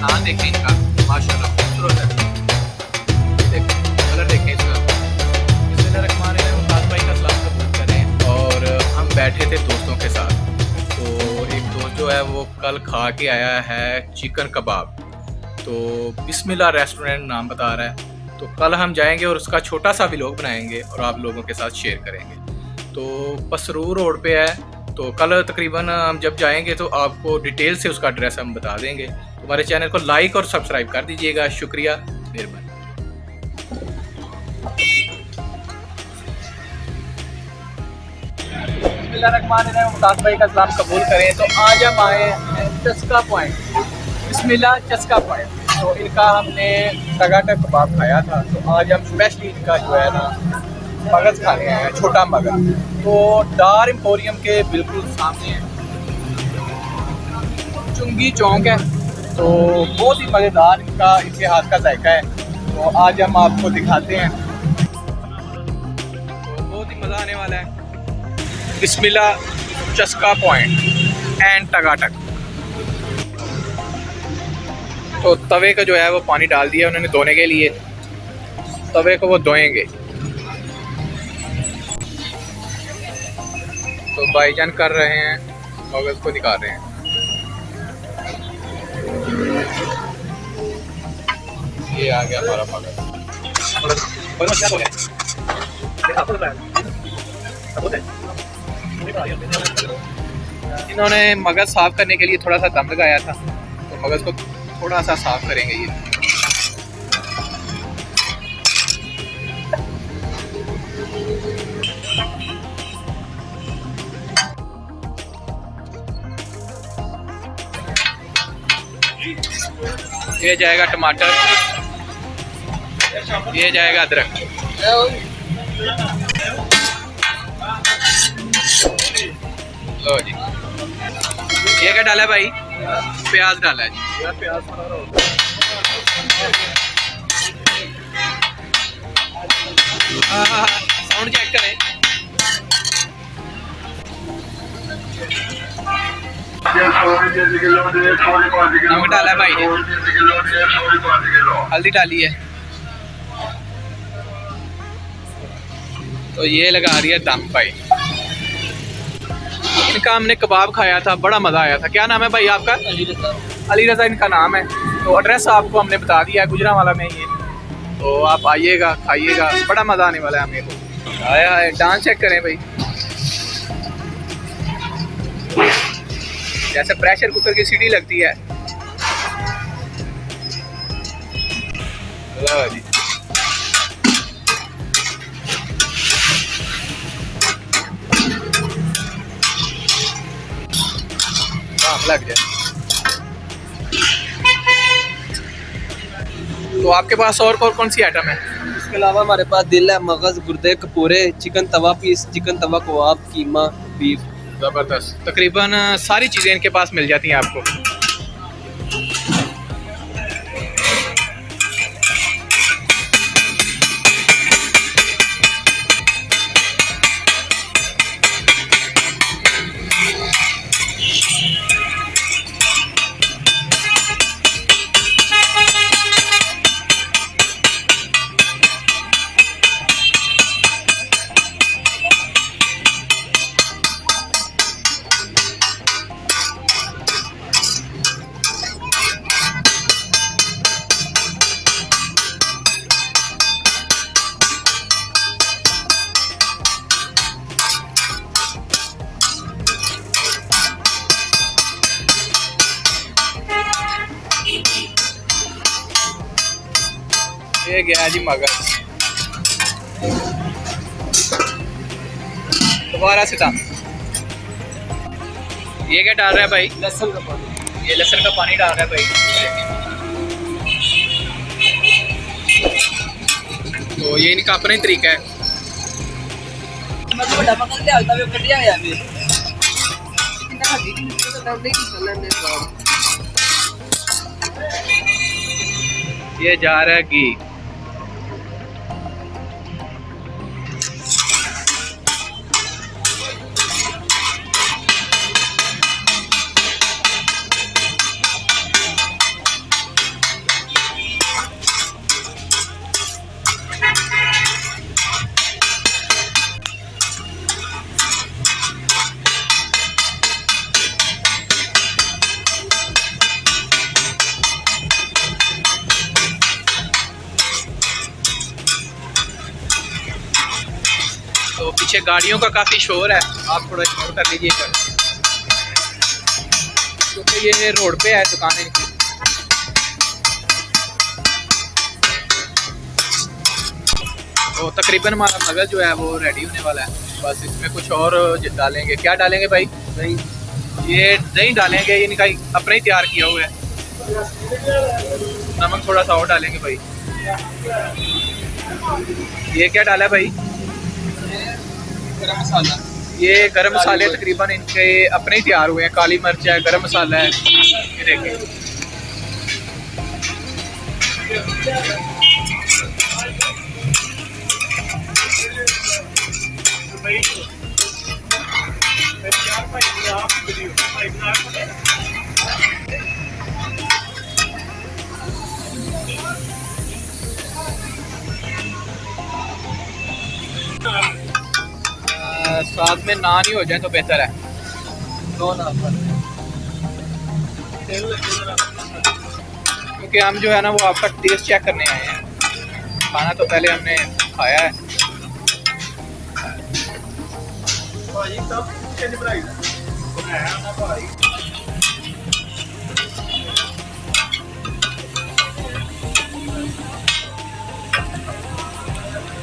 खान देखें इनका, माशाल्लाह खूबसूरत है। देखें कलर देखें इसका। बिस्मिल्लाहिर्रहमानिर्रहीम। मुमताज़ भाई का सलाम कबूल करें। और हम बैठे थे दोस्तों के साथ, तो एक दोस्त जो है वो कल खा के आया है चिकन कबाब, तो बिस्मिल्लाह रेस्टोरेंट नाम बता रहा है। तो कल हम जाएंगे और उसका छोटा सा व्लॉग बनाएंगे और आप लोगों के साथ शेयर करेंगे। तो पसरूर रोड पे है, तो कल तकरीबन हम जब जाएंगे तो आपको डिटेल से उसका एड्रेस हम बता देंगे। तो हमारे चैनल को लाइक और सब्सक्राइब कर दीजिएगा। शुक्रिया, मेहरबानी। मुमताज़ भाई का सलाम कबूल करें। तो आज हम आए हैं चस्का पॉइंट, बिस्मिल्लाह चस्का पॉइंट। तो इनका हमने टगाटक कबाब खाया था, तो आज हम स्पेशली इनका जो है ना मगज़ खाने आए हैं, छोटा मगज़। तो डार एम्पोरियम के बिल्कुल सामने है, चुंगी चौक है। तो बहुत ही मज़ेदार इनका इनके हाथ का जायका है, तो आज हम आपको दिखाते हैं। तो बहुत ही मज़ा आने वाला है। बिस्मिल्लाह चस्का पॉइंट एंड टगाटक। तो तवे का जो है वो पानी डाल दिया उन्होंने धोने के लिए, तवे को वो धोएंगे। तो भाईजान कर रहे हैं, मगज़ को निकाल रहे हैं। ये आ गया हमारा मगज़। इन्होंने मगज़ साफ़ करने के लिए थोड़ा सा दम लगाया था, तो मगज़ को थोड़ा सा साफ़ करेंगे ये जाएगा टमाटर, ये जाएगा अदरक। लो जी, ये क्या डाला है भाई? प्याज डाला है जी। प्याज साउंड चेक करें। नमक डाला है भाई ने, हल्दी डाली है। तो ये लगा रही है दम भाई। इनका हमने कबाब खाया था, बड़ा मज़ा आया था। क्या नाम है भाई आपका? अली रज़ा इनका नाम है। तो एड्रेस आपको हमने बता दिया है, गुजरांवाला में ये। तो आप आइएगा, खाइएगा, बड़ा मज़ा आने वाला है हमें। तो आया है, डांस चेक करें भाई, जैसे प्रेशर कुकर की सीटी लगती है। जी लग जाए। तो आपके पास और कौन सी आइटम है? इसके अलावा हमारे पास दिल है, मगज़, गुर्दे, कपूरे, चिकन तवा पीस, चिकन तवा कबाब, कीमा, बीफ। ज़बरदस्त, तकरीबन सारी चीज़ें इनके पास मिल जाती हैं आपको। ये गया जी मगज़। दोबारा से था। ये क्या डाल रहा है भाई? लहसुन का पानी। ये लहसुन का पानी डाल रहा है भाई। तो ये इनका अपना ही तरीका है। ये जा रहा है घी। पीछे गाड़ियों का काफ़ी शोर है, आप थोड़ा इग्नोर कर लीजिएगा क्योंकि ये रोड पे है दुकानें इनकी। तो तकरीबन हमारा मगज़ जो है वो रेडी होने वाला है, बस इसमें कुछ और डालेंगे। क्या डालेंगे भाई? दही। ये दही डालेंगे, ये इनका अपना ही तैयार किया हुआ है। नमक थोड़ा सा और डालेंगे भाई। ये क्या डाला है भाई? गरम मसाला। ये गरम मसाले तकरीबन इनके अपने ही तैयार हुए हैं। काली मिर्च है, गरम मसाला है, ये देखिए। साथ में नान ही हो जाए तो बेहतर है। दो नान पर। क्योंकि हम जो है ना वो आपका टेस्ट चेक करने आए हैं, खाना तो पहले हमने खाया है।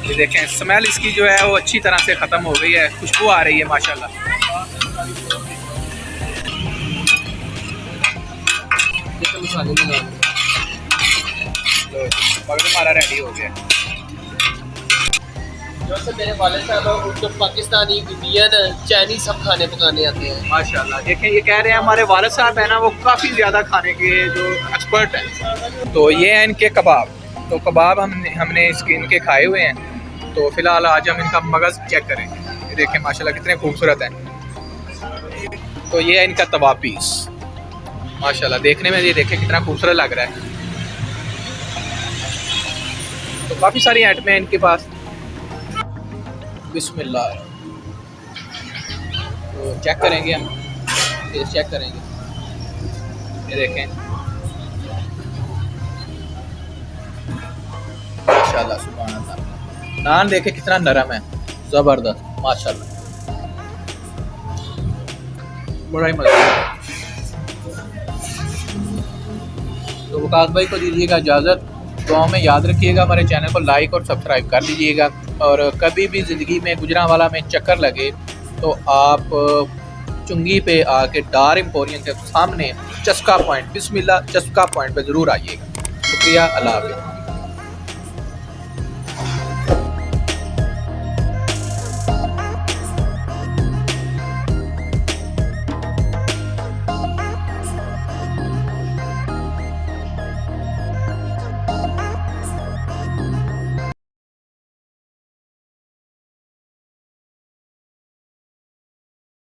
ये देखें, स्मेल इसकी जो है वो अच्छी तरह से ख़त्म हो गई है, खुशबू आ रही है माशाल्लाह। मसाले में डाल तो बर्गर हमारा रेडी हो गया। जैसे मेरे वाले साहब उनको पाकिस्तानी, इंडियन, चाइनीज सब खाने पकाने आते हैं। माशाल्लाह देखें, ये कह रहे हैं हमारे वालिद साहब है ना वो काफ़ी ज़्यादा खाने के जो एक्सपर्ट हैं। तो ये हैं इनके कबाब। तो कबाब हमने इनके खाए हुए हैं। तो फ़िलहाल आज हम इनका मगज़ चेक करें। ये देखें माशाल्लाह कितने खूबसूरत हैं। तो ये है इनका तवा पीस, माशाल्लाह देखने में ये देखें कितना खूबसूरत लग रहा है। तो काफ़ी सारी आइटमें हैं इनके पास। बिस्मिल्लाह। तो चेक करेंगे हम, टेस्ट चेक करेंगे। ये देखें माशाल्लाह सुभान अल्लाह। नान देखें कितना नरम है, ज़बरदस्त माशाल्लाह, बड़ा ही मज़ा है। तो वकास भाई को दीजिएगा इजाज़त। दुआ में याद रखिएगा, हमारे चैनल को लाइक और सब्सक्राइब कर दीजिएगा। और कभी भी ज़िंदगी में गुजरांवाला में चक्कर लगे तो आप चुंगी पे आके डार एम्पोरियम के सामने चस्का पॉइंट, बिस्मिल्लाह चस्का पॉइंट पे ज़रूर आइएगा। शुक्रिया, अल्लाह हाफ़िज़।